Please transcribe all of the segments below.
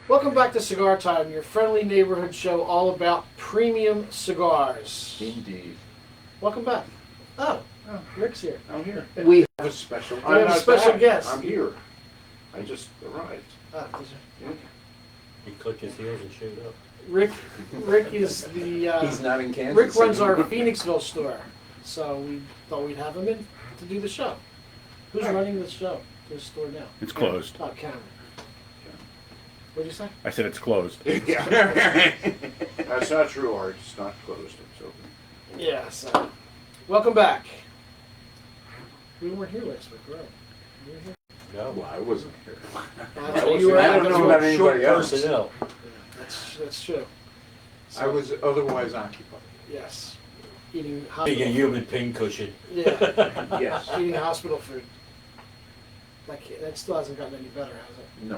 Welcome back to Cigar Time, your friendly neighborhood show all about premium cigars. Indeed. Welcome back. Oh, Rick's here. I'm here. We have a special We have a special guest. I'm here. I just arrived. Ah, He clicked his heels and showed up. Rick is the. He's not in Kansas. Rick runs our Phoenixville store, so we thought we'd have him in to do the show. Who's running the show? The store now? It's closed. Oh, Cameron. What'd you say? I said it's closed. Yeah. That's not true, Art. It's not closed. It's open. Yeah. So, welcome back. We weren't here last week, right? You were here? No. Well, I wasn't here. You were I at don't the- know about anybody Short else. personnel. That's true. I was otherwise occupied. Yes. Eating Being a hospital. human pincushion. Yeah. Yes. Eating hospital food. That still hasn't gotten any better, has it? No.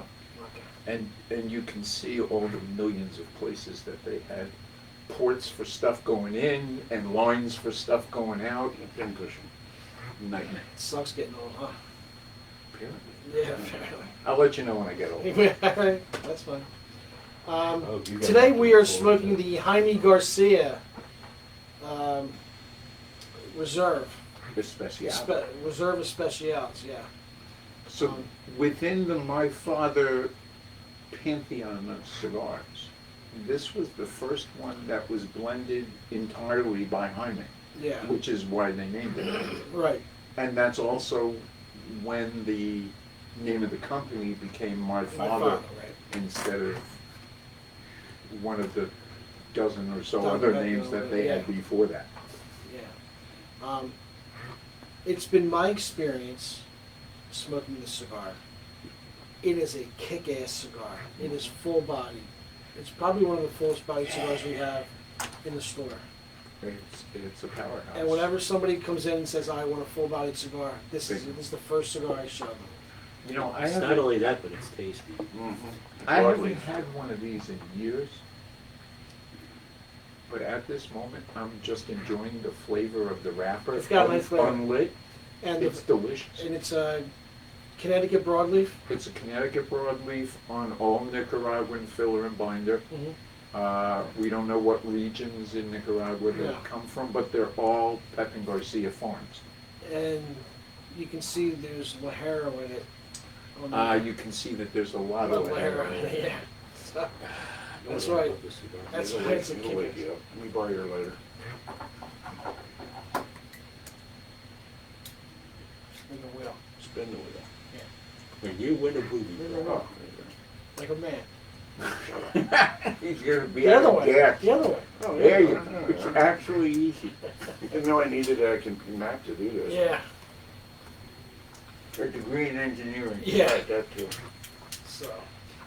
Okay. And you can see all the millions of places that they had ports for stuff going in and lines for stuff going out. Pincushion. Nightmare. It sucks getting old, huh? Apparently. Yeah, apparently. I'll let you know when I get old. That's fine. You got Today nothing we to are look forward smoking to. the Jaime Garcia Reserve. Especial. Reserve Especials, yeah. So within the My Father pantheon of cigars, this was the first one that was blended entirely by Jaime, Yeah, which is why they named it. right. And that's also when the name of the company became My My Father, father, right. instead of one of the dozen or so Don other Pepin, names that they had yeah. before that. Yeah. It's been my experience smoking this cigar. It is a kick-ass cigar. It is full body. It's probably one of the fullest bodied cigars we have in the store. It's a powerhouse. And whenever somebody comes in and says, I want a full-bodied cigar, this is the first cigar I show them. You know, It's not only that, but it's tasty. I haven't had one of these in years, but at this moment, I'm just enjoying the flavor of the wrapper. It's got a nice flavor. Unlit, And it's delicious. it's a Connecticut broadleaf. It's a Connecticut broadleaf on all Nicaraguan filler and binder. We don't know what regions in Nicaragua they Yeah. come from, but they're all Pepin Garcia farms. And you can see there's Lajero in it. You can see that there's a lot of Lajero in it, yeah. So, that's right. That's It'll why it's a wake kick. you up. Let me borrow your lighter. Spin the wheel. Spin the wheel. When you win a movie, Spin the wheel. Like a man. He's gonna be The other way. Yeah. The other way. Oh, There yeah. you go. It's actually easy. You didn't know I needed a Mac to do this. Yeah. A degree in engineering. Yeah. Right, that too. So,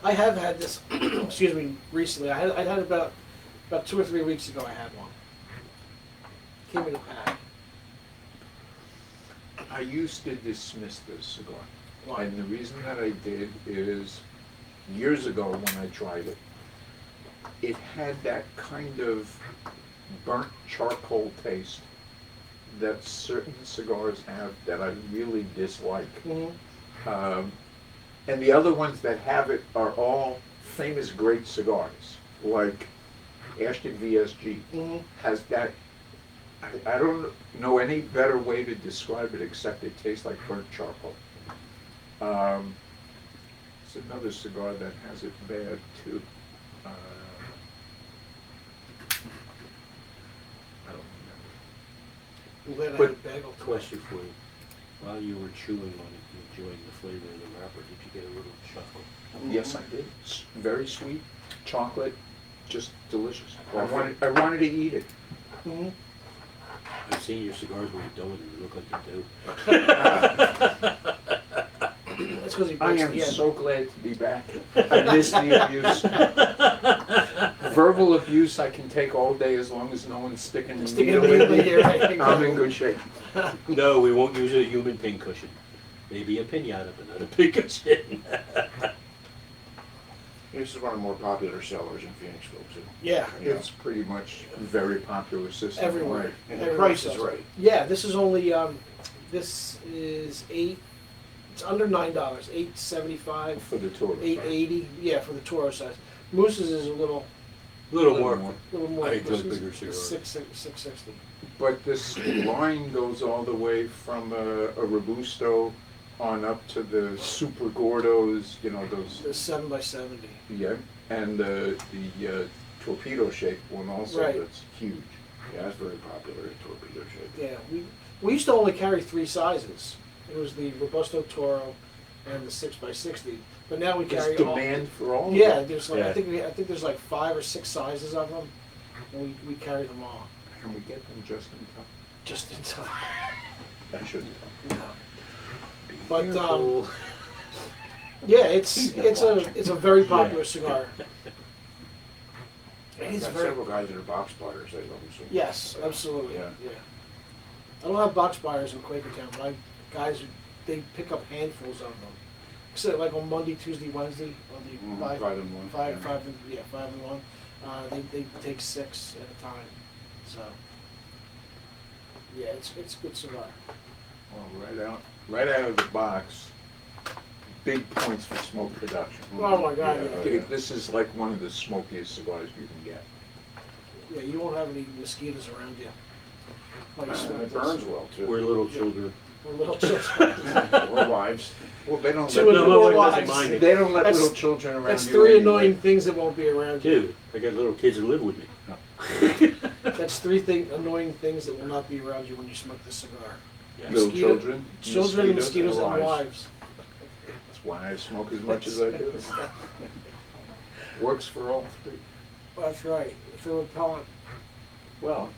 I have had this. Excuse me. Recently, I had about 2 or 3 weeks ago. I had one. Came in a pack. I used to dismiss this cigar. Why? And the reason that I did is, years ago when I tried it, it had that kind of burnt charcoal taste that certain cigars have that I really dislike. Mm-hmm. And the other ones that have it are all famous great cigars, like Ashton VSG Mm-hmm. has that. I don't know any better way to describe it except it tastes like burnt charcoal. It's another cigar that has it bad too. I don't I'm glad I But- had a bagel. question for you. While you were chewing on it, enjoying the flavor of the wrapper, did you get a little chuckle? remember. Yes, I did. It's very sweet, chocolate, just delicious. I wanted to eat it. Mm-hmm. I've seen your cigars when you're done with them, you look like you do. That's because he I breaks am the end. so glad to be back. I miss the abuse. Verbal abuse I can take all day as long as no one's sticking the Sticking needle the needle in in here, right, me. I'm exactly. in good shape. No, we won't use a human pincushion. Maybe a pinata, but not a pincushion. This is one of the more popular sellers in Phoenixville too. Yeah. It's pretty much a very popular system. Everywhere. And the Everywhere price is sells it. right. Yeah, this is only this is It's under $9, $8.75, For the tour. $8.80. Yeah, for the Toro size. Moose's is a little Little more. more. I enjoy Moose's bigger is cigars. 660. But this line goes all the way from a Robusto on up to the Super Gordos, you know, those, The 7x70. yeah, and the torpedo shaped one also, Right. that's huge. Yeah, that's very popular, torpedo shape. Yeah, we used to only carry 3 sizes. It was the Robusto Toro and the 6x60. But now we There's carry all. demand for all of Yeah, them. there's like Yeah. I think there's like 5 or 6 sizes of them, and we carry them all Can we get them just in time? just in time. That should. Yeah. But yeah, it's a very popular cigar. It I've is got very. several guys that are box buyers, they love them so much. Yes, absolutely. Yeah. Yeah. I don't have box buyers in Quakertown, but guys they pick up handfuls of them. So like on Monday, Tuesday, Wednesday, on the Mhm, 5 and 1. five, yeah. 5 and 1. They take 6 at a time. So yeah, it's good cigar. Well, right out of the box, big points for smoke production. Oh my God! Yeah. Yeah, This is like one of the smokiest cigars you can get. yeah, you won't have any mosquitoes around you. While you smoke It this. burns well, too. We're little children. Or little children. Or wives. Well, they don't Two let, and No, four my wife doesn't wives. mind it. they don't let That's- little children around That's you 3 anyway. annoying things that won't be around you. Dude, I got little kids that live with me. That's 3 annoying things that will not be around you when you smoke this cigar. Yeah. Little Mosquito- children, Children, mosquitoes, and wives. wives. That's why I smoke as much as I do. Works for all 3. That's right. It's a repellent, Well,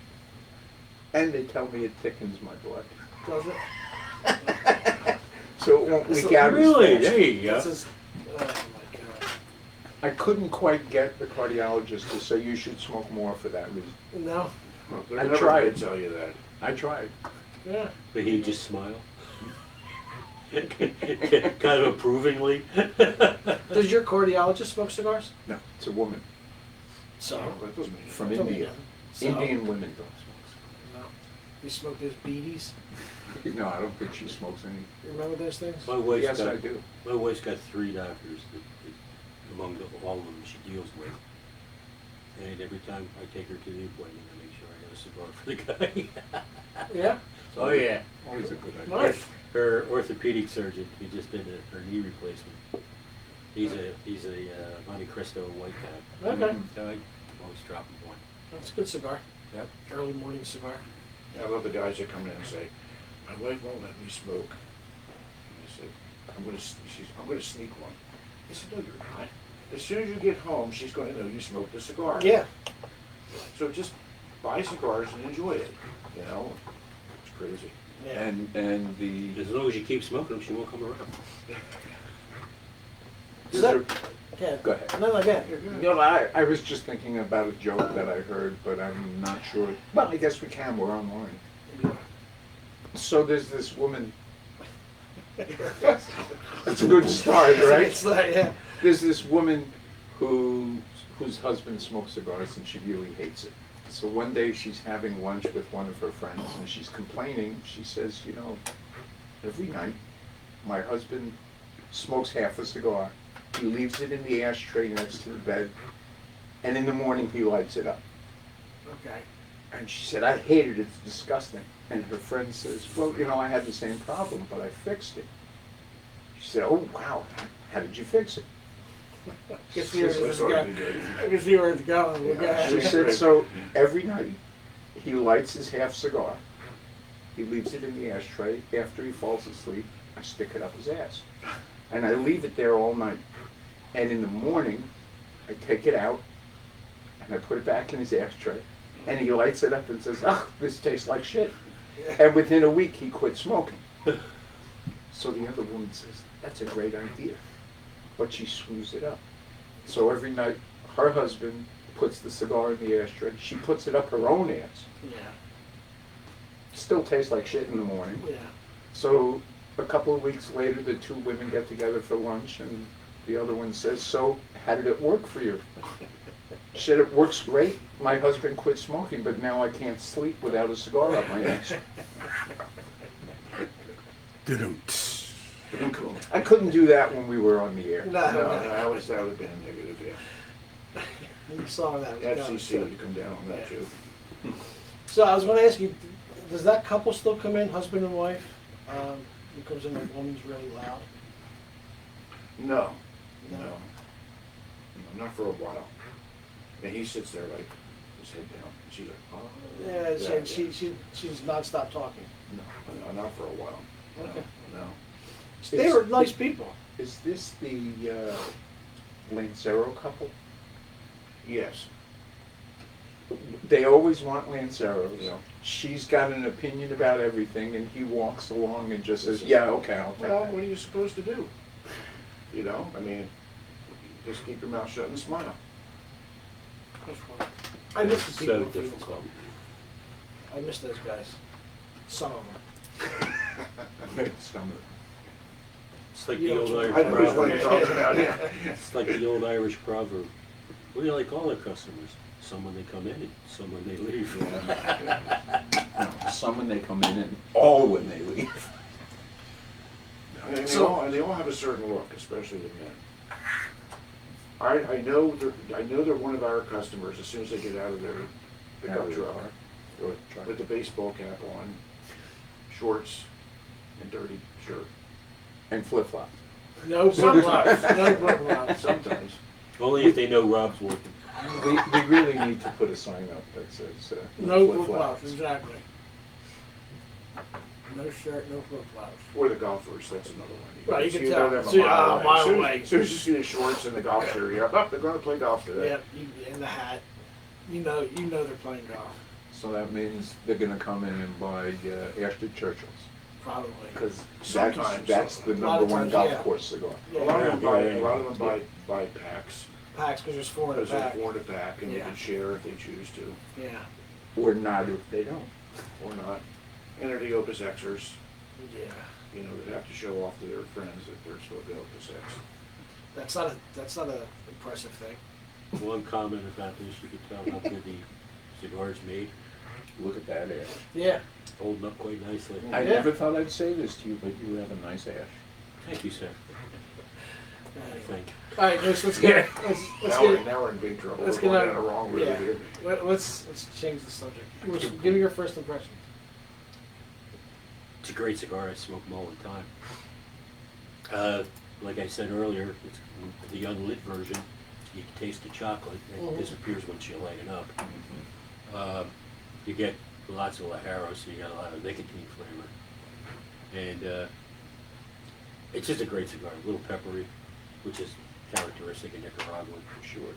and they tell me it thickens my blood. does it? So it won't That's leak a- out as Really? fast. There you go. This is, oh my God. I couldn't quite get the cardiologist to say you should smoke more for that reason. No? They're I never tried. gonna tell you that. I tried. Yeah. But he just smile. Kind of approvingly. Does your cardiologist smoke cigars? No, it's a woman So. That doesn't mean from Tell me India. that. So- Indian women don't smoke No. You smoke those beaties? cigars. No, I don't think she smokes any. You remember those things? My wife's Yes, got, I do. My wife's got 3 doctors among all of them she deals with. And every time I take her to the appointment, I make sure I got a cigar for the guy. Yeah? Oh, yeah. Always a good idea. Nice. Her orthopedic surgeon, he just did her knee replacement. He's a Monte Cristo white guy. Okay. So I always drop him one. That's a good cigar. Yep. Early morning cigar. I love the guys that come in and say, my wife won't let me smoke. And I said, I'm gonna sneak one. I said, no, you're not. As soon as you get home, she's gonna know you smoked a cigar. Yeah. So just buy cigars and enjoy it, you know? It's crazy. Yeah. And the As long as you keep smoking them, she won't come around. Is that, yeah. Go ahead. No, again, you're good. No, I was just thinking about a joke that I heard, but I'm not sure. Well, I guess we can. We're online. So there's this woman. It's a good start, right? It's like, yeah. There's this woman whose husband smokes cigars and she really hates it. So one day she's having lunch with one of her friends and she's complaining. She says, you know, every night my husband smokes half a cigar. He leaves it in the ashtray next to the bed, and in the morning he lights it up. Okay. And she said, I hate it, it's disgusting. And her friend says, well, you know, I had the same problem, but I fixed it. She said, oh, wow, how did you fix it? Can see where That's this is what going. we did. I can see where it's going. We'll go Yeah. She ahead. said, so every night he lights his half cigar, he leaves it in the ashtray. After he falls asleep, I stick it up his ass. And I leave it there all night. And in the morning, I take it out and I put it back in his ashtray. And he lights it up and says, oh, this tastes like shit. And within a week, he quit smoking. So the other woman says, that's a great idea. But she screws it up. So every night, her husband puts the cigar in the ashtray. She puts it up her own ass. Yeah. Still tastes like shit in the morning. Yeah. So a couple of weeks later, the 2 women get together for lunch, and the other one says, so how did it work for you? She said, it works great. My husband quit smoking, but now I can't sleep without a cigar up my ass. I couldn't do that when we were on the air. No, No, no. that would have been a negative, yeah. You saw that. was coming. FCC would come down on that too. So I was going to ask you, does that couple still come in, husband and wife? Who comes in, the woman's really loud? No, no, not for a while. And he sits there like, his head down, and she's like, oh. Yeah, she's nonstop talking. No, not for a while. No, Okay. no. They were nice people. Is this the Lancero couple? Yes. They always want Lanceros. Yeah. She's got an opinion about everything, and he walks along and just says, "Yeah, okay, I'll take Well, that." what are you supposed to do? You know, I mean, just keep your mouth shut and smile. I miss the people. So in Phoenix. difficult. I miss those guys. Some of them. It's like You the old don't- Irish I know which one you're proverb. talking about, yeah. It's like the old Irish proverb. What do you like all their customers? Some when they come in, and some when they leave. Some when they come in, and all when they leave. And they, So- all, and they all have a certain look, especially the men. I know they're one of our customers as soon as they get out of their pickup truck with the baseball cap on, shorts, and dirty shirt. And flip flops. No flip flops. No flip flops. Sometimes. Only if they know Rob's working. We really need to put a sign up that says No flip flip flops. flops. Exactly. No shirt. No flip flops. Or the golfers, that's another one. Right, you can see tell. them a See, mile a mile Soon- away. As soon as you see the shorts and the golf shirt, you're up, they're gonna play golf today. Yep. In the hat. You know they're playing golf. So that means they're gonna come in and buy Ashton Churchill's. Probably. Because Sometimes. that's the A lot number of one times, golf yeah. course cigar. Yeah. A lot of them buy, Yeah. a lot of them buy packs, Packs because there's 4 in the because they're pack. 4 in a pack, and they Yeah. can share if they choose to, Yeah. Or not if they don't. or not. And they're the Opus Xers, Yeah. you know, that have to show off to their friends that they're supposed to be Opus X. That's not a impressive thing. One comment about this, you could tell how good the cigar's made. Look at that ash. Yeah. Holding up quite nicely. I Yeah. never thought I'd say this to you, but you have a nice ash. Thank you, sir. I think. All right, let's get Now we're in big trouble, let's we're get going out. down the wrong road Yeah. here. Let's change the subject. Give me your first impression. It's a great cigar. I smoke them all the time. Like I said earlier, it's the unlit version. You can taste the chocolate. It Mhm. disappears once you light it up. You get lots of Lajero, so you got a lot of nicotine flavor. And it's just a great cigar. A little peppery, which is characteristic of Nicaraguan for sure.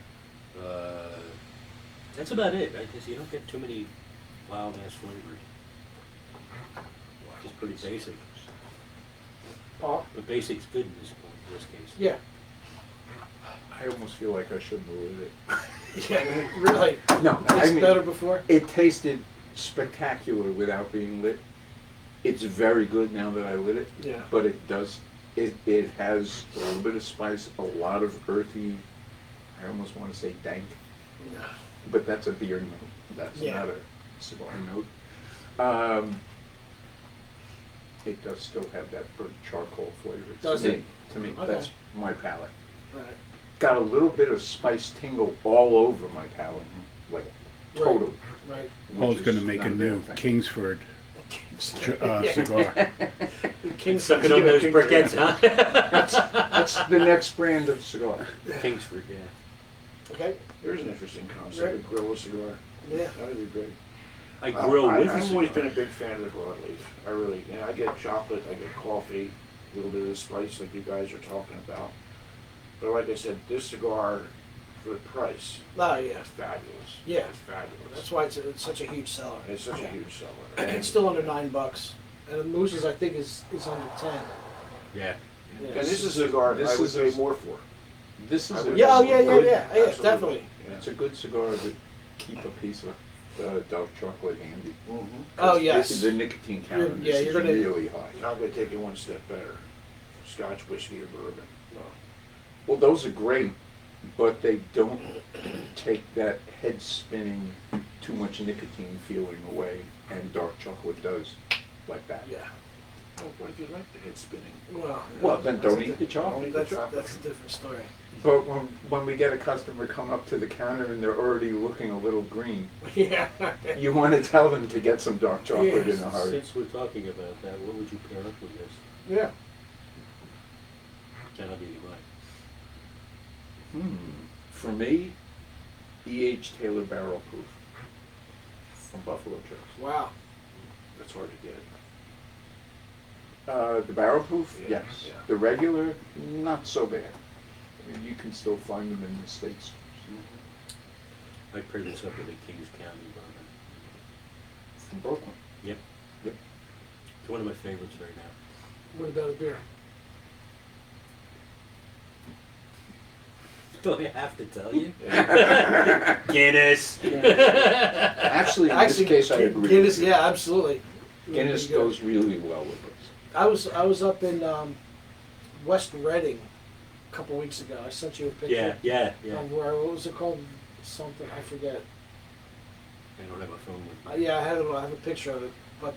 That's about it. Because you don't get too many wild ass flavors. Just pretty basic. Paul? But basic's good in this case. Yeah. I almost feel like I shouldn't have lit it. Yeah. Really. No, I It's mean, better before. it tasted spectacular without being lit. It's very good now that I lit it. Yeah. But it does, it has a little bit of spice, a lot of earthy, I almost want to say dank, Yeah. but that's a beer note. That's Yeah. not a cigar note. It does still have that burnt charcoal flavor. Does to it? me. To me, Okay. that's my palate. Right. Got a little bit of spice tingle all over my palate, like totally. Right. Paul's which gonna is make not a bad new thing. Kingsford Yeah. cigar. King's Sucking on those briquettes, huh? That's the next brand of cigar. Kingsford, yeah. Okay. There's an interesting concept, Right. a grill a cigar. Yeah. That would be great. I grill with a I've always cigar. been a big fan of the broadleaf. I really, I get chocolate, I get coffee, a little bit of the spice like you guys are talking about. But like I said, this cigar, for the price, Oh yeah. is fabulous. Yeah. It's fabulous. That's why it's such a huge seller. It's such a huge seller. It's still under $9, and the Moose's I think is under 10. Yeah. Yeah. And this is a cigar This I would is pay a- more for. This is I a would- Yeah, oh, yeah, good- yeah. Absolutely. Definitely. Yeah. It's a good cigar to keep a piece of dark chocolate handy. Mhm. Oh, 'Cause yes. The nicotine count on Yeah, this you're is gonna- really high. I'm gonna take it one step better. Scotch, whiskey, or bourbon. Well, those are great, but they don't take that head spinning, too much nicotine feeling away, and dark chocolate does like that. Yeah. Oh, what if you like the head spinning? Well, then that's don't a eat the di- chocolate. That's a different story. But when we get a customer come up to the counter and they're already looking a little green, Yeah. you want to tell them to get some dark chocolate in a hurry. Since we're talking about that, what would you pair up with this? Yeah. Then I'll give you mine. For me, E.H. Taylor Barrel Proof from Buffalo Trace. Wow. That's hard to get. The barrel proof, Yeah, yes. yeah. The regular, not so bad. I mean, you can still find them in the States. I pair this up with a Kings County bourbon. From Brooklyn. Yep. Yep. It's one of my favorites right now. What about a beer? Do I have to tell you? Guinness. Actually, in this case, I agree. Guinness, with you. yeah, absolutely. Guinness Really good. goes really well with this. I was up in West Reading a couple weeks ago. I sent you a picture. Yeah. Where, what was it called? Something I forget. I don't have a phone with me. Yeah, I have a picture of it. But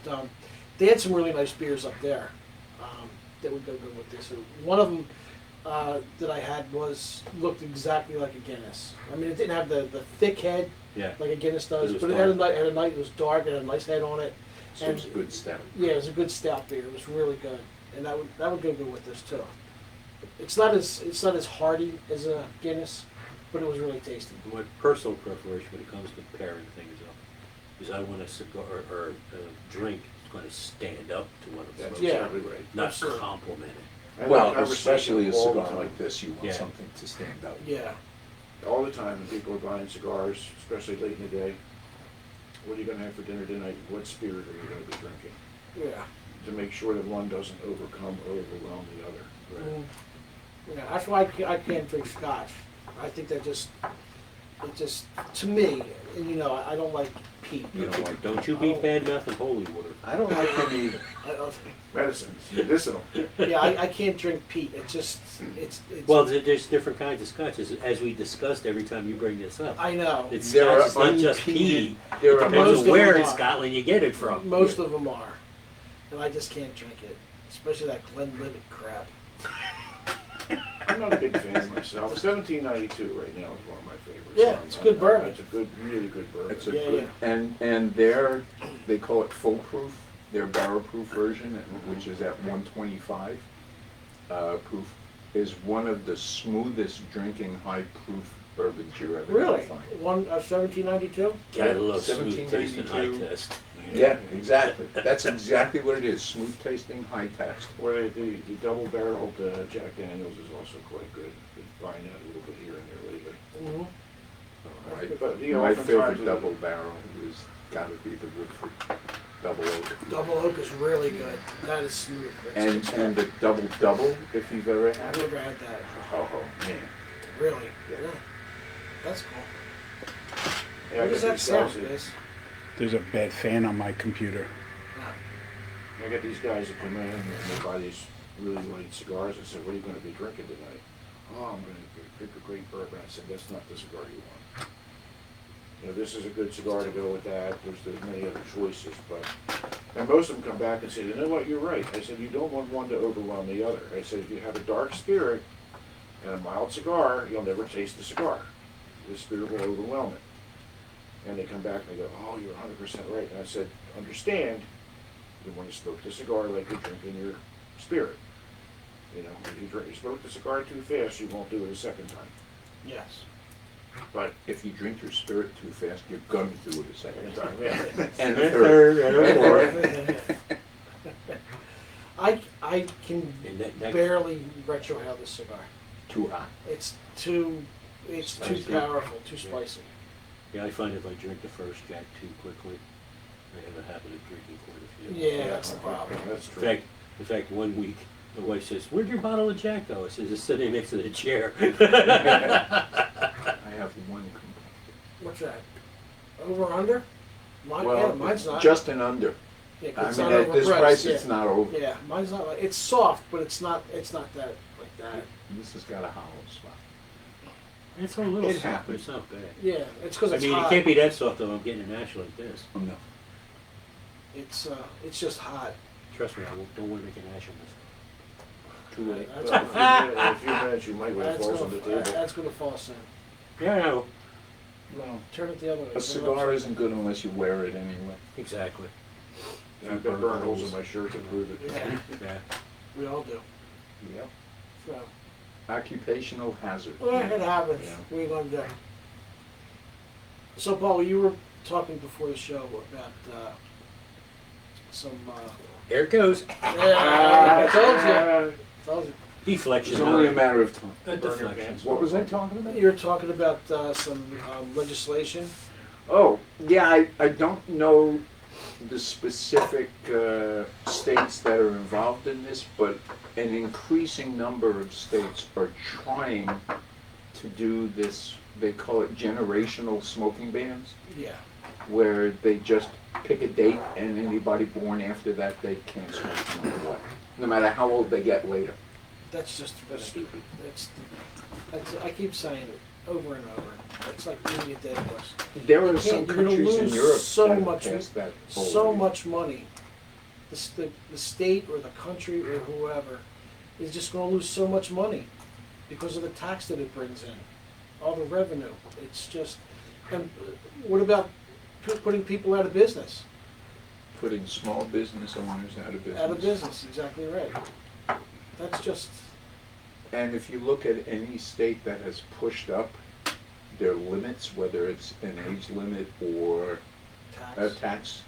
they had some really nice beers up there that would go good with this. And one of them that I had looked exactly like a Guinness. I mean, it didn't have the thick head Yeah. like a Guinness does, It was but it it was dark, it had a nice head on it. So it's a good stout. Yeah, it was a good stout beer. It was really good, and that would go good with this too. It's not as hearty as a Guinness, but it was really tasty. My personal preparation when it comes to pairing things up is I want a cigar or a drink that's going to stand up to what I'm That's smoking, exactly right. not Absolutely. complement it. I have Well, a conversation especially a all the cigar time. like this, you want Yeah. something to stand out. Yeah, All the time when people are buying cigars, especially late in the day, what are you gonna have for dinner tonight? What spirit are you gonna be drinking? yeah. To make sure that one doesn't overwhelm the other. Right. Yeah, that's why I can't drink scotch. I think that to me, and you know, I don't like peat. You know, like, Don't you beat bad mouth and holy water. I don't like them either. Medicines, medicinal. Yeah, I can't drink peat. It's Well, there's different kinds of scotches, as we discussed every time you bring this up. I know. It's There are scotch, it's not just unpeated- peat. there It are depends most on of where them in are. Scotland you get it from. Most of them are, and I just can't drink it, especially that Glenlivet crap. I'm not a big fan myself. 1792 right now is one of my favorites. Yeah, it's good bourbon. It's a good, really good bourbon. It's a Yeah, good, and they call it foolproof, their barrel proof version, which is at 125 proof, is one of the smoothest drinking high proof bourbons you're ever gonna Really? find. 1792? Gotta love smooth 1792. taste and high test. Yeah, exactly. That's exactly what it is. Smooth tasting, high taste. Or the double barreled Jack Daniels is also quite good. Been buying that a little bit here and there lately. Mm-hmm. But the My oftentimes favorite with- double barrel is gotta be the Woodford Double Oak. Double Oak is really good. That is smooth. That's good And stuff. the double, if you've ever had I've it. never had that. Oh, man. Really? Yeah. That's cool. Yeah, I What does get that these sound, guys Chris? There's a bad fan on my computer. I get these guys that come in and they buy these really light cigars. I said, what are you gonna be drinking tonight? Oh, I'm gonna pick a great bourbon. I said, that's not the cigar you want. You know, this is a good cigar to go with that. There's many other choices, but, and most of them come back and say, you know what, you're right. I said, you don't want one to overwhelm the other. I said, if you have a dark spirit and a mild cigar, you'll never taste the cigar. The spirit will overwhelm it. And they come back and they go, oh, you're 100% right. And I said, understand, you want to smoke the cigar like you're drinking your spirit. You know, if you smoke the cigar too fast, you won't do it a second time. Yes. But If you drink your spirit too fast, you're going to do it a second time. yeah. And And a a third. third, and a fourth. I can And that- barely retrohale this cigar. Too hot. It's too Spicy. powerful, too spicy. Yeah, I find if I drink the first Jack too quickly, I have a habit of drinking quite a few. Yeah, that's the problem. That's In true. fact, one week, the wife says, "Where'd your bottle of Jack go?" I says, "It's sitting next to the chair." I have one complaint. What's that? Over or under? Mine, yeah, Well, mine's not. just an under. Yeah, 'cause I it's mean, not at this overpriced, price, yeah. it's not over. Yeah, mine's not like, it's soft, but it's not that, like that. This has got a hollow spot. It's a little It soft, happens. but it's not bad. Yeah, it's because I it's mean, hot. it can't be that soft though. I'm getting an ash like this. Oh, no. It's just hot. Trust me, don't want to make an ash on this. Too late. That's Well, in a few minutes, you might want to That's falls on the table. that's gonna fall soon. Yeah, I know. No, turn it the other way. A cigar isn't good unless you wear it anyway. Exactly. I've got burn holes in my shirt to prove it. Yeah, Yeah. we all do. Yep. So, Occupational hazard. well, it happens. Yeah. What are you gonna do? So, Paul, you were talking before the show about some. There it goes. Yeah, I told you. Deflection. It's only a matter of time. A deflection. What was I talking about? You were talking about some legislation. Oh, yeah, I don't know the specific states that are involved in this, but an increasing number of states are trying to do this, they call it generational smoking bans, Yeah. where they just pick a date and anybody born after that date can't smoke no matter what, no matter how old they get later. That's just stupid. That's I keep saying it over and over. It's like beating a dead horse. There are You some can't- you're gonna countries in lose Europe so that much- have passed that So already. much money. The state or the country or whoever is just going to lose so much money because of the tax that it brings in, all the revenue. It's just, and what about putting people out of business? Putting small business owners out of business. Out of business, exactly right. That's just, And if you look at any state that has pushed up their limits, whether it's an age limit or a tax. tax,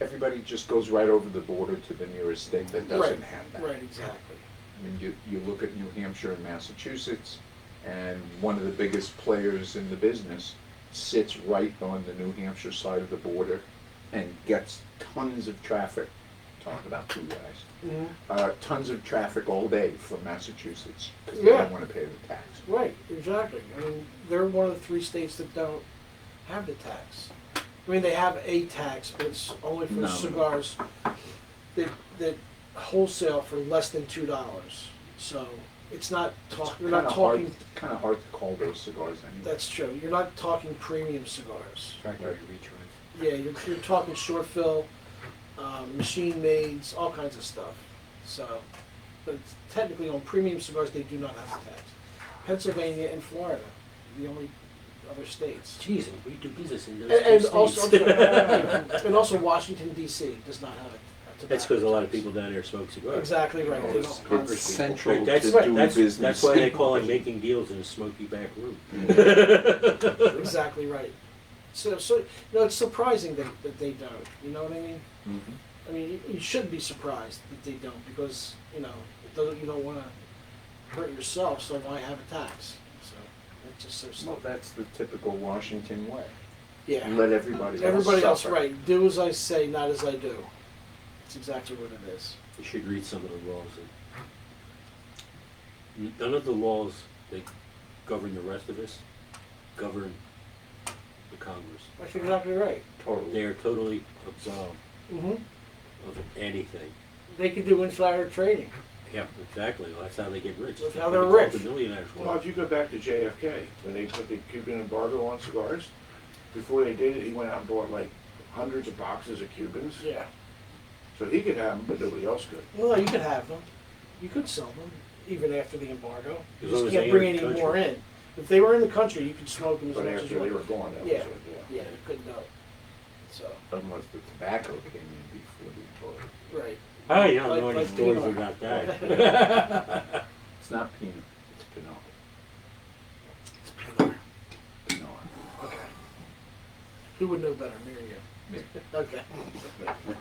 everybody just goes right over the border to the nearest state that doesn't have that. Right, exactly. I mean, you look at New Hampshire and Massachusetts, and one of the biggest players in the business sits right on the New Hampshire side of the border and gets tons of traffic. Talk about two guys. Tons of traffic all day from Massachusetts because they Yeah. don't want to pay the tax. Right, exactly. I mean, they're one of the 3 states that don't have the tax. I mean, they have a tax, but it's only for No. cigars that wholesale for less than $2. So it's not talking. You're not talking. Kind of hard to call those cigars anyway. That's true. You're not talking premium cigars. Factory retreads. Yeah, you're talking short fill, machine mades, all kinds of stuff. So, but it's technically on premium cigars, they do not have the tax. Pennsylvania and Florida, the only other states. Jeez, and we do business in those And two also, states. and also Washington D.C. does not have a tobacco That's because a lot of tax. people down there smoke cigars. Exactly right. They It's don't. central Right, that's, to do that's, business. that's why they call it making deals in a smoky back room. Exactly right. So you know, it's surprising that they don't. You know what I mean? Mhm. I mean, you should be surprised that they don't because you know you don't want to hurt yourself, so why have a tax? So it's just so Well, stupid. that's the typical Washington way. Yeah. Let everybody Everybody else, suffer. right? Do as I say, not as I do. That's exactly what it is. You should read some of the laws. None of the laws that govern the rest of us govern the Congress. That's exactly right. Totally. They are totally absolved Mm-hmm. of anything. They can do insider trading. Yeah, exactly. Well, that's how they get rich. That's how they're They call it rich. The millionaires. Well, if you go back to JFK, when they put the Cuban embargo on cigars, before they did it, he went out and bought like hundreds of boxes of Cubans. Yeah. So he could have them, but nobody else could. Well, you could have them. You could sell them even after the embargo. You As long just as can't they bring are in any the more country. in. If they were in the country, you could smoke them as But much as after you they want. were gone, that Yeah. was it, yeah. Yeah, you couldn't know. So, Unless the tobacco came in before the embargo. right. Oh, you don't Like- know any like stories Pinot. about that. It's not peanut, it's pinot. It's Pinot. Pinot. Okay. Who would know better, me or you? Me. Okay.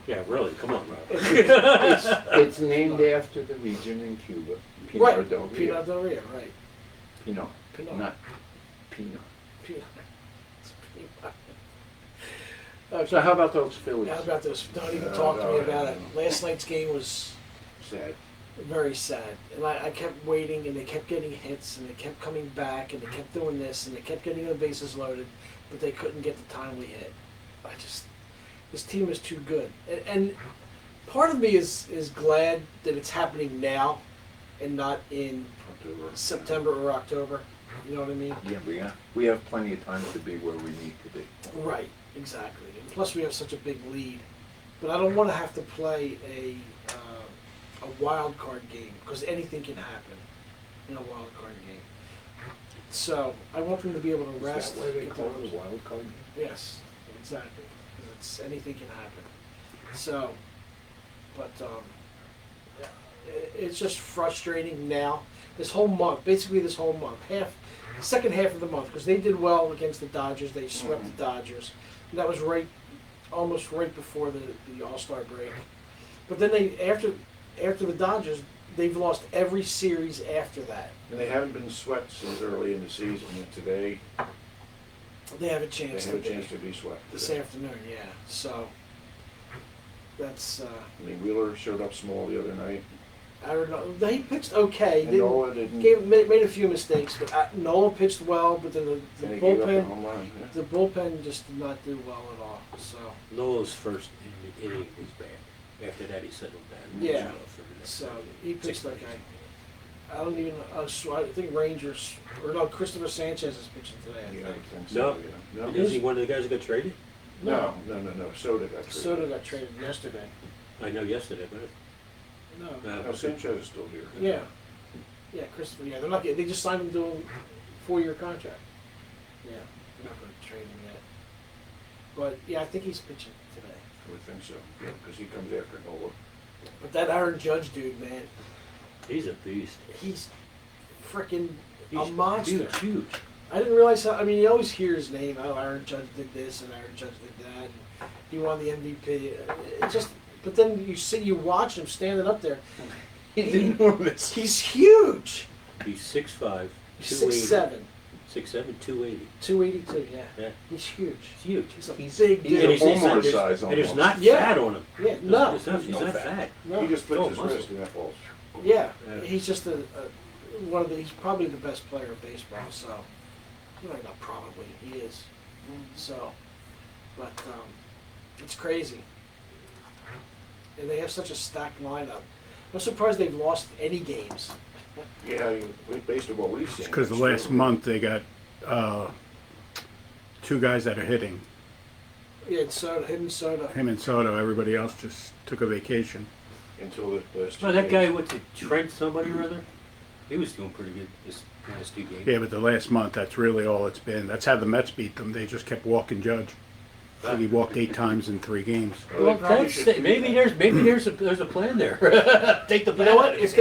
Yeah, really, come on, Rob. It's named after the region in Cuba, Pinar Right. del Rio. Pinot del Rio, right. Pinot, Pinot. not peanut. Pinot. It's Pinot. Okay. So how about those Phillies? How about this? Don't even No, talk to me no, about no, it. no. Last night's game was Sad. very sad. And I kept waiting, and they kept getting hits, and they kept coming back, and they kept doing this, and they kept getting the bases loaded, but they couldn't get the timely hit. This team is too good. And part of me is glad that it's happening now and not in October. September or October. You know what I mean? Yeah, we have plenty of time to be where we need to be. Right, exactly. And plus, we have such a big lead. But I don't want to have to play a wild card game because anything can happen in a wild card game. So I want them to be able to rest. Is that why they get call their- it a wild card? Yes, exactly. 'Cause it's anything can happen. So, but it's just frustrating now. This whole month, basically this whole month, second half of the month, because they did well against the Dodgers. They swept the Dodgers. And that was almost right before the All-Star break. But then after the Dodgers, they've lost every series after that. And they haven't been swept since early in the season, and today They have a they chance. have a chance to be swept. This today. afternoon, yeah. So that's I mean, Wheeler showed up small the other night, I don't know. He pitched okay. and Didn't, Nola didn't, made a few mistakes, but Nola pitched well. But then the and he gave up the bullpen, home run. Yeah. the bullpen just did not do well at all. So Lowell's first inning was bad. After that, he settled down. Yeah. For the next so inning. he pitched 6 okay. I don't even. I think Rangers or no, Christopher Sanchez is pitching today. I Yeah, I think. think No. so, yeah. No, Is he one of the guys that got traded? no. Soda got traded. Soto got traded yesterday. I know yesterday, but No. No, Sanchez is still here. Yeah. Yeah, Christopher. Yeah, they're not. They just signed him to a 4-year contract. Yeah, they're not going to trade him yet. But yeah, I think he's pitching today. I would think so, yeah, because he comes after Nola. But that Aaron Judge dude, man, he's a beast. he's freaking a He's monster. Huge. I didn't realize how. I mean, you always hear his name. Oh, Aaron Judge did this and Aaron Judge did that. And he won the MVP. It just. But then you watch him standing up there. He's enormous. He's huge. He's 6'5", He's 280. 6'7", 6'7", 280. 282. Yeah, Yeah. he's huge. He's huge. He's a He's- big he's dude. a Homer there's- size and there's almost. not Yeah. fat on him. Yeah, no, He's no not fat. fat. no. He just flicks Oh, his muscle. wrist and that falls. Yeah, Yeah. he's just one of the. He's probably the best player of baseball. So, not probably. He is. So, but it's crazy. And they have such a stacked lineup. I'm surprised they've lost any games. Yeah, based on what we've seen. Because the it's last really- month they got 2 guys that are hitting. Yeah, it's him and Soto. Him and Soto. Everybody else just took a vacation. Until the last No, 2 that guy games. went to Trent somebody or other. He was doing pretty good this last 2 games. Yeah, but the last month, that's really all it's been. That's how the Mets beat them. They just kept walking Judge. I think he walked 8 times in 3 games. Well, Well, they probably that's should do maybe that. there's a plan there. Take the You know what? If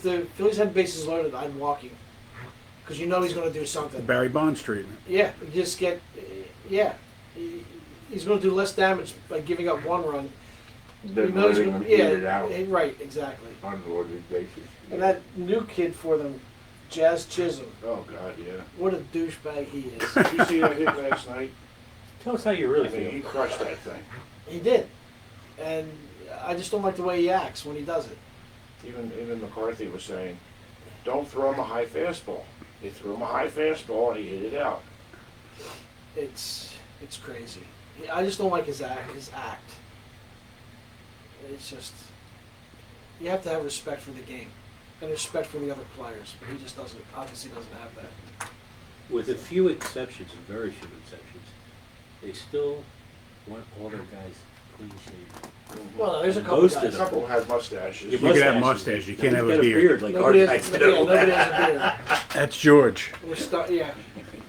the Phillies had bases loaded, I'd walk him. Because you know he's going to do The something. Barry Bonds treatment. Yeah, you just get. Yeah, he's going to do less damage by giving up 1 run. Then You know he's letting gonna- them eat it out right, exactly. on an orderly basis. And that new kid for them, Jazz Chisholm, Oh, God, yeah. what a douchebag he is. Did you see that hit last night? Tell us how you I really mean, he feel. crushed that thing. He did, and I just don't like the way he acts when he does it. Even McCarthy was saying, don't throw him a high fastball. They threw him a high fastball and he hit it out. It's crazy. I just don't like his act. It's just you have to have respect for the game and respect for the other players, but he just obviously doesn't have that. With a few exceptions, very few exceptions, they still want all their guys clean shaven. Well, there's a And couple most of guys. A couple had mustaches. Your You can have mustaches. mustache, you can't He's have got a beard. like Nobody our has, guys yeah, do. nobody has a beard. That's George. Yeah.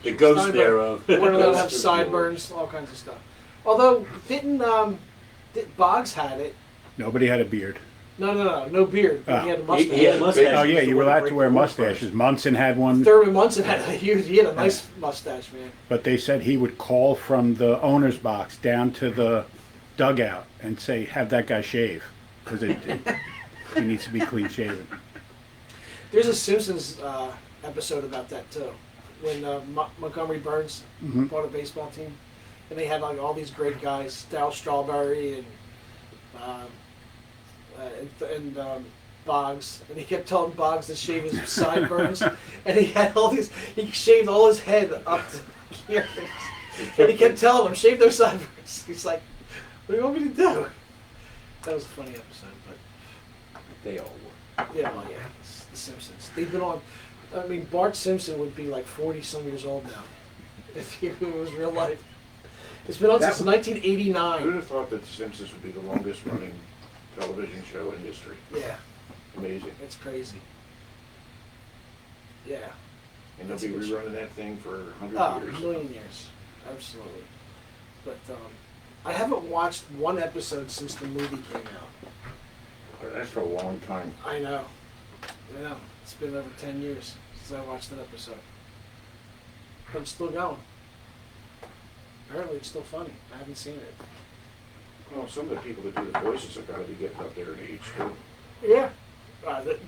The ghost Steinberg. thereof. We're allowed to have Ghost of sideburns, all kinds of stuff. Although didn't Boggs had it? Nobody had a beard. No beard. But he had a Oh. mustache. He had a mustache. Oh yeah, He's you the were one allowed break to wear the law mustaches. first. Munson had one, Thurman Munson had he had a nice mustache, man. but they said he would call from the owner's box down to the dugout and say, "Have that guy shave," because he needs to be clean shaven. There's a Simpsons episode about that too, when Montgomery Burns Mhm. bought a baseball team, and they had like all these great guys, Darryl Strawberry and Boggs, and he kept telling Boggs to shave his sideburns, and he had all these. He shaved all his head up to here, and he kept telling him, "Shave those sideburns." He's like, "What do you want me to do?" That was a funny episode, but. They all were. Yeah, well, yeah, it's The Simpsons. They've been on. I mean, Bart Simpson would be like 40-some years old now, if he was real life. It's been on That since would- Who'd 1989. have thought that The Simpsons would be the longest running television show in history? Yeah, Amazing. It's crazy. Yeah. And they'll That's a be good show. rerunning that thing for 100 Oh, years. a million years. Absolutely. But I haven't watched one episode since the movie came out. Oh, that's for a long time. I know. Yeah. It's been over 10 years since I watched that episode. But it's still going. Apparently it's still funny. I haven't seen it. Well, some of the people that do the voices have got to be getting up there in age, too. Yeah.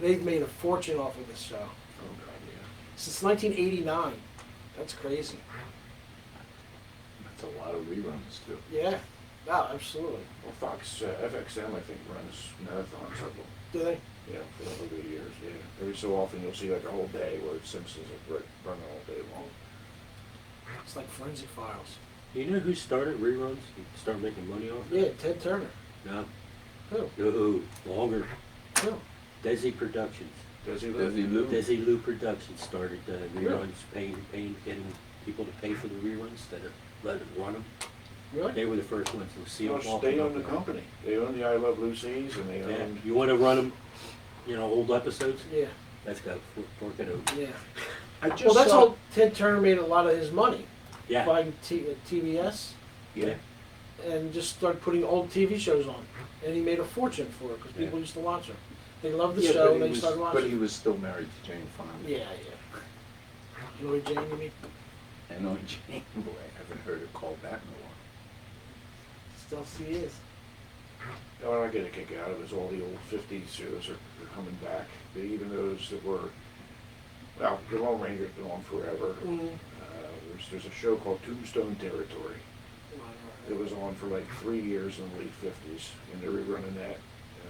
They've made a fortune off of this show. Oh, God, yeah. Since 1989. That's crazy. That's a lot of reruns too. Yeah. Oh, absolutely. Well, Fox, FXM, I think, runs marathons of them. Do they? Yeah, for over the years, yeah. Every so often you'll see like a whole day where Simpsons are running all day long. It's like Forensic Files. Do you know who started reruns? Who started making money off it? Yeah, Ted Turner. No. Who? No, longer. Who? Desi Productions. Does he Does live? he Lou? Desi Lou Productions started Really? reruns, getting people to pay for the reruns instead of letting them run them. Really? They were the first ones to see them. Well, they own the company. They own the I Love Lucy's and they Yeah. own... You want to run them, old episodes? Yeah. That's got to fork it over. Yeah. I just Well, that's saw, how Ted Turner made a lot of his money. Yeah. Buying TBS yeah, and just started putting old TV shows on. And he made a fortune for it because Yeah. people used to watch him. They loved the yeah, show but and he they was, started but watching he it. was still married to Jane Fonda. Yeah, yeah. Lloyd Jane, you mean? I know Jane, boy, I haven't heard her called that in a while. Still she is. What I get a kick out of is all the old 50s shows are coming back. Even those that were... Well, The Lone Ranger's been on forever. Mm. There's a show called Tombstone Territory. It was on for like 3 years in the late 50s, and they're rerunning that.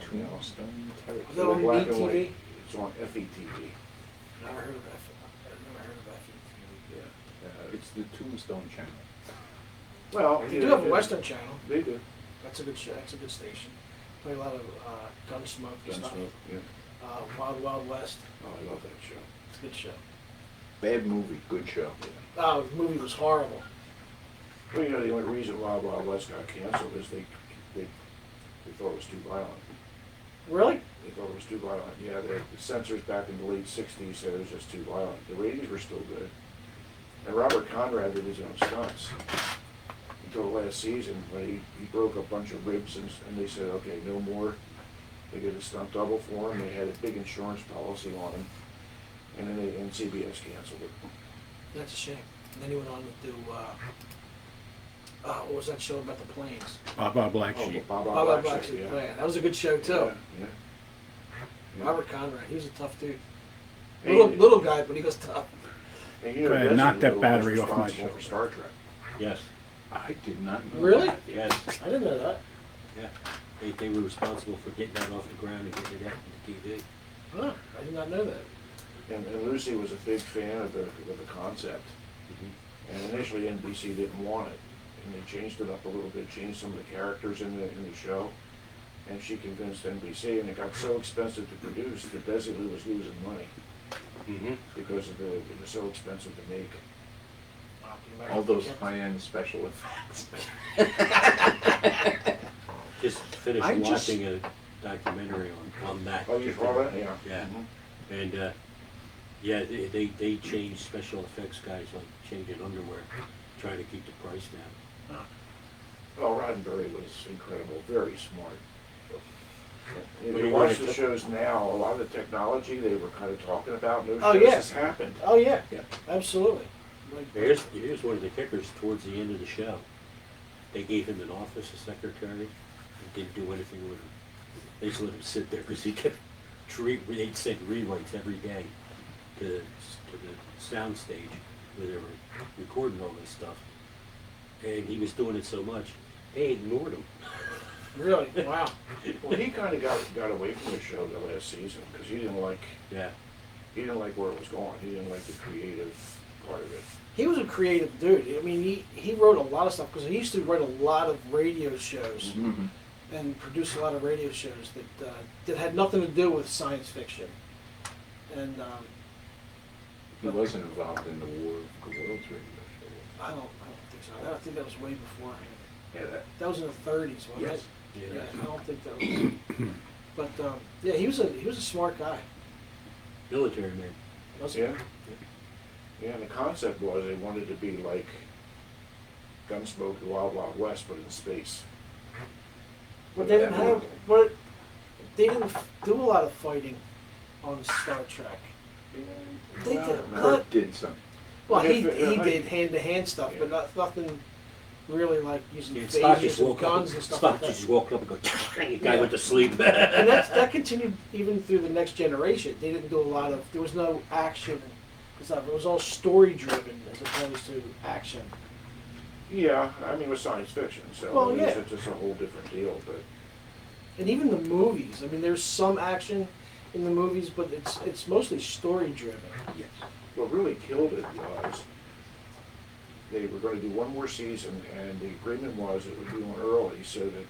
Tombstone Is Territory. that on Black and BTV? white. It's on FETV. Never heard of that. I've never heard of that. Yeah. It's the Tombstone Channel. Well, They do have a Western channel. They do. That's a good show. That's a good station. Play a lot of Gunsmoke and stuff. Gunsmoke, yeah. Wild Wild West. Oh, I love that show. It's a good show. Bad movie, good show. Oh, the movie was horrible. Well, the only reason Wild Wild West got canceled is they thought it was too violent. Really? They thought it was too violent. Yeah, the censors back in the late 60s said it was just too violent. The ratings were still good. And Robert Conrad did his own stunts until the last season when he broke a bunch of ribs and they said, okay, no more. They did a stunt double for him. They had a big insurance policy on him. And then CBS canceled it. That's a shame. And then he went on to do, what was that show about the planes? Baba Black Oh, Sheep. Bob Black Black Sheep. yeah. Oh, yeah, that was a good show too. Yeah, yeah. Robert Conrad, he was a tough dude. Hey, Little guy, but he was tough. And Go ahead, knock that Desi battery was off my responsible show. for Star Trek. Yes. I did not know Really? that. Yes. I didn't know that. Yeah. They were responsible for getting that off the ground and getting it out into TV. Huh, I did not know that. And Lucy was a big fan of the concept. And initially NBC didn't want it. And they changed it up a little bit, changed some of the characters in the show. And she convinced NBC, and it got so expensive to produce that Desi Lou was losing money Mm-hmm. because of it was so expensive to make. All those high-end special effects. Just finished I just- watching a documentary on that. Oh, you saw that? Yeah. Yeah. Mhm. And, yeah, they changed special effects guys like changing underwear, trying to keep the price down. Well, Roddenberry was incredible, very smart. If When you you watch wanted the to- shows now, a lot of the technology they were kind of talking about, no Oh, shows yeah. has happened. Oh, yeah. Yeah. Absolutely. Like, Here's one of the kickers towards the end of the show. They gave him an office, a secretary, and didn't do anything with him. They just let him sit there because he kept, they'd send rewrites every day to the sound stage where they were recording all this stuff. And he was doing it so much, they ignored him. really? Wow. Well, he kind of got away from the show the last season because he didn't like where it was going. He didn't like the creative part of it. He was a creative dude. I mean, he wrote a lot of stuff because he used to write a lot of radio shows Mhm. and produce a lot of radio shows that had nothing to do with science fiction. And He wasn't involved in the War of the Worlds radio show. I don't think so. I think that was way before him. Yeah, that. That was in the 30s, wasn't Yes. it? Yeah, I don't think that was. But yeah, he was a smart guy. Military man. Wasn't Yeah. Yeah, and the concept was they wanted to be like Gunsmoke, the Wild Wild West, but in space. But they didn't have. But they didn't do a lot of fighting on Star Trek. They did. Kirk did some. Well, he Yeah. did hand-to-hand stuff, but nothing really like using Yeah, Spock just phasers and woke up. guns and stuff Spock like that. just woke up and go. The guy Yeah. went to sleep. And that continued even through the next generation. They didn't do a lot of. There was no action and stuff. It was all story-driven as opposed to action. Yeah, I mean, it was science fiction, so Well, yeah. it's just a whole different deal. But And even the movies. I mean, there's some action in the movies, but it's mostly story-driven. Yes. what really killed it was they were going to do one more season, and the agreement was it would be on early so that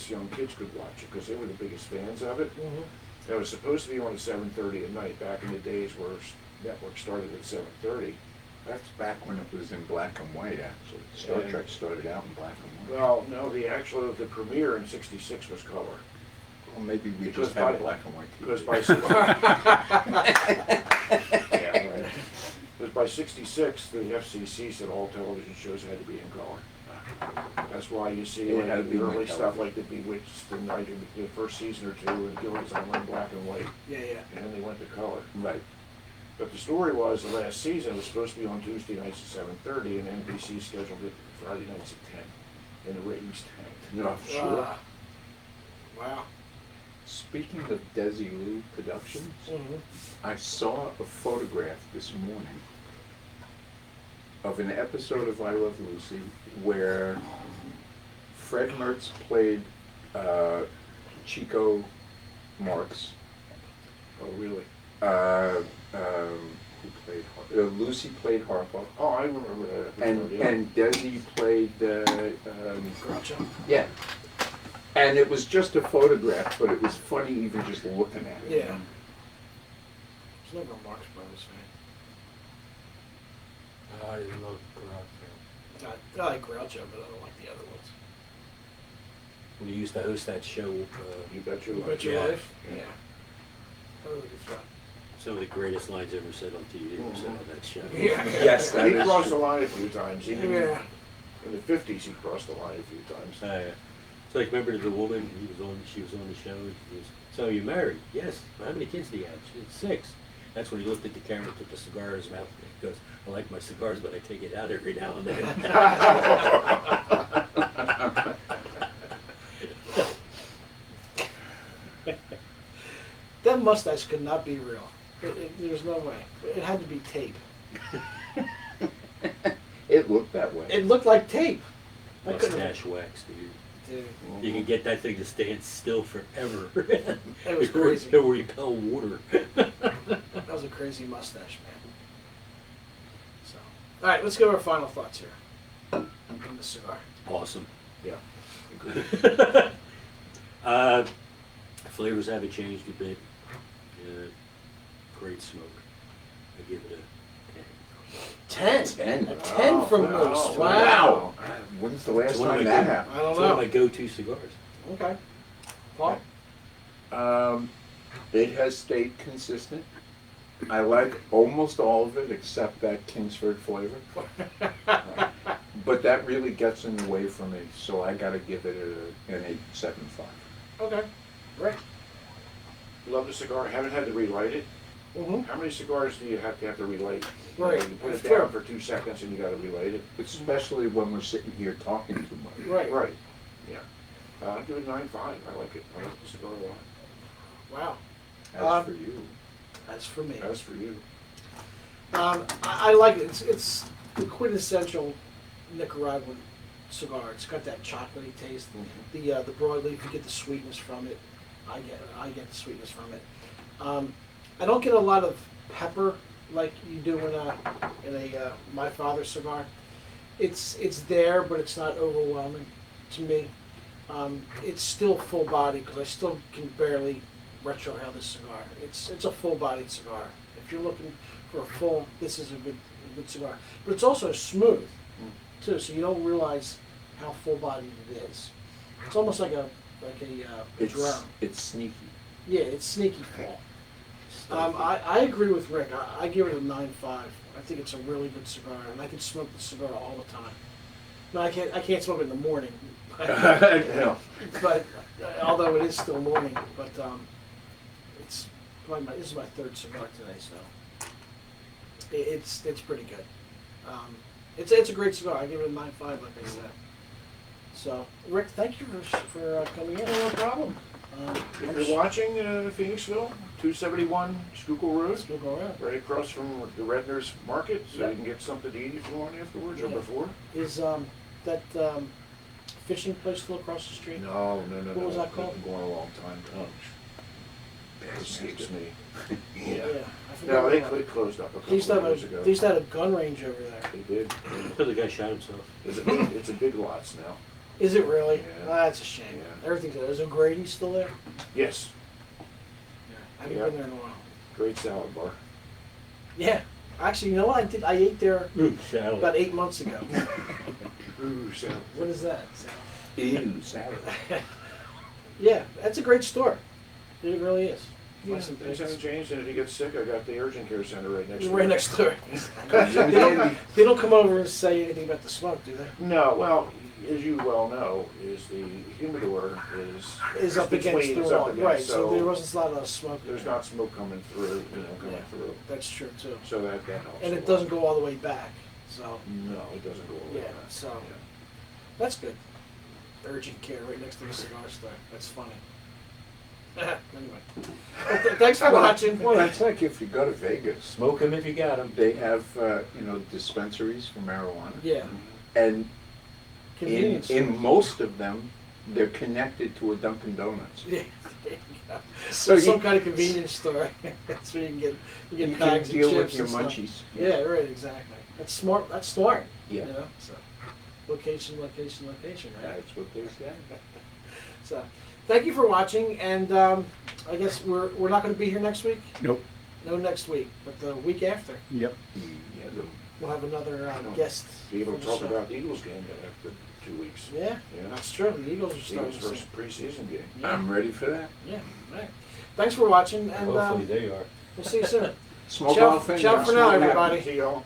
young kids could watch it because they were the biggest fans of it. Mm-hmm. It was supposed to be on at 7:30 at night, back in the days where network started at 7:30. That's back when it was in black and white, actually. Star Yeah. Trek started out in black and white. Well, no, the premiere in '66 was color. Well, maybe we Because just had by- black and white TV. Because by yeah, right. Because by '66, the FCC said all television shows had to be in color. That's why you see It had to like, be the early white stuff television. like The Bewitched and the first season or two, and Gilligan's Island in black and white, Yeah, yeah. and then they went to color. Right. But the story was the last season was supposed to be on Tuesday nights at 7:30, and NBC scheduled it Friday nights at 10, and the ratings tanked. No, sure. Ah. Wow. Speaking of Desilu Productions, Mm-hmm. I saw a photograph this morning of an episode of I Love Lucy where Fred Mertz played Chico Marx. Oh, really? Who played Lucy played Harpo, Oh, I remember that and episode, yeah. and Desi played Groucho. yeah. And it was just a photograph, but it was funny even just looking at it. Yeah. There's never a Marx Brothers fan. I love Groucho. I like Groucho, but I don't like the other ones. When you used to host that show, You bet your You life. Bet Your Yeah. Life? Yeah. That was good fun. some of the greatest lines ever said on TV were said on that show. Yeah. Yes, that He is crossed the true. line a few times. Even Yeah. in the 50s, he crossed the line a few times. It's like, remember the woman, she was on the show, and he goes, so you married? Yes. How many kids do you have? She said, 6. That's when he looked at the camera, took the cigar in his mouth, and he goes, I like my cigars, but I take it out every now and then. That mustache could not be real. There's no way. It had to be tape. It looked that way. It looked like tape. I couldn't- Mustache wax, dude. Dude, You can get that thing to stand still forever. That was crazy. It will repel water. that was a crazy mustache, man. So, all right, let's go to our final thoughts here on the cigar. Awesome. Yeah. Flavors haven't changed a bit. Great smoke. I give it a 10. 10. 10. A 10 from Wow. Moose. Wow. When's the last It's one of time my that go- happened? I don't It's one of know. my go-to cigars. Okay. Paul? It has stayed consistent. I like almost all of it except that Kingsford flavor. But that really gets in the way for me, so I gotta give it an 8.75. Okay. Right. Love the cigar. Haven't had to relight it. Mm-hmm. How many cigars do you have to relight? You know, Right. You put it Fair. down for 2 seconds and you got to relight it. Especially when we're sitting here talking too much. Right. Right. Yeah. I'll give it 9.5. I like it. I like the cigar a lot. Wow. As for you. That's for me. As for you. I like it. It's the quintessential Nicaraguan cigar. It's got that chocolatey taste. Mm-hmm. The broadleaf, you get the sweetness from it. I get the sweetness from it. I don't get a lot of pepper like you do in a My Father's cigar. It's there, but it's not overwhelming to me. It's still full body because I still can barely retrohale this cigar. It's a full bodied cigar. If you're looking for a full, this is a good cigar. But it's also smooth too, so you don't realize how full bodied it is. It's almost like a It's, drum. it's sneaky. Yeah, it's sneaky fall. I agree with Rick. I give it a 9.5. I think it's a really good cigar, and I can smoke the cigar all the time. No, I can't smoke it in the morning. Yeah. But although it is still morning, but it's probably this is my third cigar today, so it's pretty good. It's a great cigar. I give it a 9.5, like I said. So Rick, thank you for coming in. No problem. If you're watching Phoenixville, 271 Schuylkill Road, Let's go around. right across from the Redner's Market, so Yep. you can get something to eat if you want afterwards or Yeah. before. Is that fishing place still across the street? No. What was that called? It's been going a long time. It escapes me. Yeah. I forgot No, they about it. closed up a They couple used to of have years a ago. they used to have a gun range over there. They did. The guy shot himself. It's a big lots now. Is it really? Yeah. That's a shame. Yeah. Everything's there. Is O'Grady still there? Yes, I haven't Yeah. been there in a while. great salad bar. Yeah. Actually, you know what? I ate there Salad. about 8 months ago. Ooh, salad. What is that? Ew, salad. Yeah, that's a great store. It really is. Yeah, Buy some things things. haven't changed, and if you get sick, I got the urgent care center right next You're door. right next door. Comes in handy. They don't come over and say anything about the smoke, do they? No, well, as you well know, is the humidor Is up against between- the is up wall, against, right? So so there wasn't a lot of smoke. there's there. not smoke coming through, coming Yeah. through. That's true too. So that helps. And a it lot. doesn't go all the way back. So No, it doesn't go all the way Yeah, back. so- Yeah. that's good. Urgent care right next to the cigar store. That's funny. Anyway, well, thanks for watching. Well, that's like if you go to Vegas, Smoke him if you got him. they have, dispensaries for marijuana. Yeah, And convenience. in stores. most of them, they're connected to a Dunkin' Donuts. Yeah, there you go. So Some you- kind of convenience store. That's where you can You get can bags deal of with chips your and stuff. munchies. Yeah, right, exactly. That's smart. That's smart. Yeah. You know, so location, right? That's what they say. So, thank you for watching, and I guess we're not going to be here next week. Nope. No, next week, but the week after Yep. Yeah, we'll have another guest. be able from to the talk show. about the Eagles game after 2 weeks. Yeah, Yeah. that's true. The Eagles are starting. Eagles to first preseason game. Yeah. I'm ready for that. Yeah, right. Thanks for watching, and Hopefully they are. we'll see you soon. Smoke Ciao- off and ciao for now, smoke out. everybody. See y'all.